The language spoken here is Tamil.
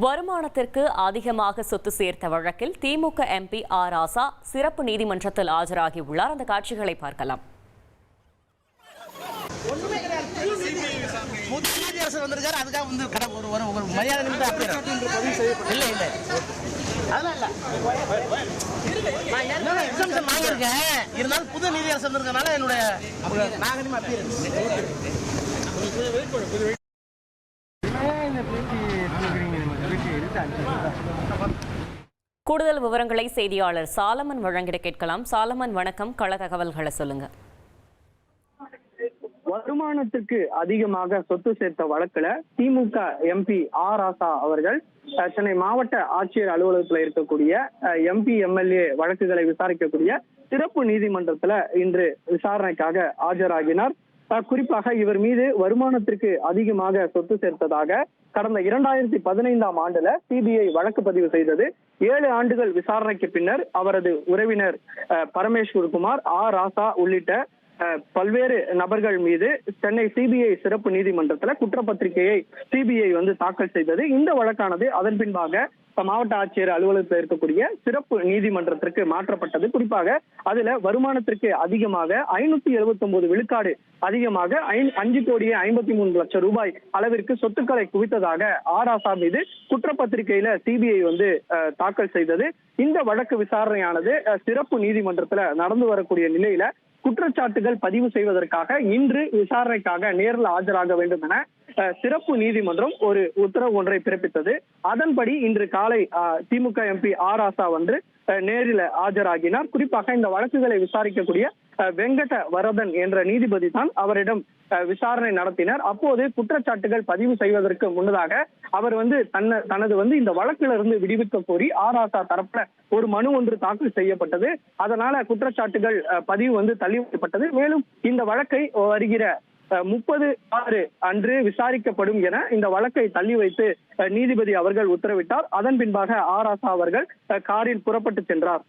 வருமானத்திற்கு அதிகமாக சொத்து சேர்த்த வழக்கில் திமுக எம்பி ஆர் ராசா சிறப்பு நீதிமன்றத்தில் ஆஜராகியுள்ளார். அந்த காட்சிகளை பார்க்கலாம். புது நீதியரசர் வந்திருக்கனால என்னுடைய கூடுதல் விவரங்களை செய்தியாளர் சாலமன் வழங்கிட கேட்கலாம். சாலமன் வணக்கம், கள தகவல்களை சொல்லுங்க. வருமானத்திற்கு அதிகமாக சொத்து சேர்த்த வழக்குல திமுக எம்பி ஆர் ராசா அவர்கள் சென்னை மாவட்ட ஆட்சியர் அலுவலகத்தில் இருக்கக்கூடிய எம்பி எம்எல்ஏ வழக்குகளை விசாரிக்கக்கூடிய சிறப்பு நீதிமன்றத்துல இன்று விசாரணைக்காக ஆஜராகினார். குறிப்பாக இவர் மீது வருமானத்திற்கு அதிகமாக சொத்து சேர்த்ததாக கடந்த 2015ஆம் ஆண்டுல சிபிஐ வழக்கு பதிவு செய்தது. 7 ஆண்டுகள் விசாரணைக்கு பின்னர் அவரது உறவினர் பரமேஸ்வர் குமார், ஆர் ராசா உள்ளிட்ட பல்வேறு நபர்கள் மீது சென்னை சிபிஐ சிறப்பு நீதிமன்றத்துல குற்றப்பத்திரிகையை சிபிஐ தாக்கல் செய்தது. இந்த வழக்கானது அதன் பின்பாக மாவட்ட ஆட்சியர் அலுவலகத்தில் இருக்கக்கூடிய சிறப்பு நீதிமன்றத்திற்கு மாற்றப்பட்டது. குறிப்பாக அதுல வருமானத்திற்கு அதிகமாக 579 விழுக்காடு அதிகமாக 5,53,00,000 ரூபாய் அளவிற்கு சொத்துக்களை குவித்ததாக ஆர் ராசா மீது குற்றப்பத்திரிகையில சிபிஐ தாக்கல் செய்தது. இந்த வழக்கு விசாரணையானது சிறப்பு நீதிமன்றத்துல நடந்து வரக்கூடிய நிலையில குற்றச்சாட்டுகள் பதிவு செய்வதற்காக இன்று விசாரணைக்காக நேரில் ஆஜராக வேண்டும் என சிறப்பு நீதிமன்றம் ஒரு உத்தரவு ஒன்றை பிறப்பித்தது. அதன்படி இன்று காலை திமுக எம்பி ஆர் ராசா நேரில் ஆஜராகினார். குறிப்பாக இந்த வழக்குகளை விசாரிக்கக்கூடிய வெங்கட வரதன் என்ற நீதிபதி தான் அவரிடம் விசாரணை நடத்தினர். அப்போது குற்றச்சாட்டுகள் பதிவு செய்வதற்கு முன்னதாக அவர் தனது இந்த வழக்கிலிருந்து விடுவிக்க கோரி ஆர் ராசா தரப்புல ஒரு மனு ஒன்று தாக்கல் செய்யப்பட்டது. அதனால குற்றச்சாட்டுகள் பதிவு தள்ளி வைக்கப்பட்டது. மேலும் இந்த வழக்கை வருகிற 30/6 அன்று விசாரிக்கப்படும் என இந்த வழக்கை தள்ளி வைத்து நீதிபதி அவர்கள் உத்தரவிட்டார். அதன் பின்பாக ஆர் ராசா அவர்கள் காரில் புறப்பட்டு சென்றார்.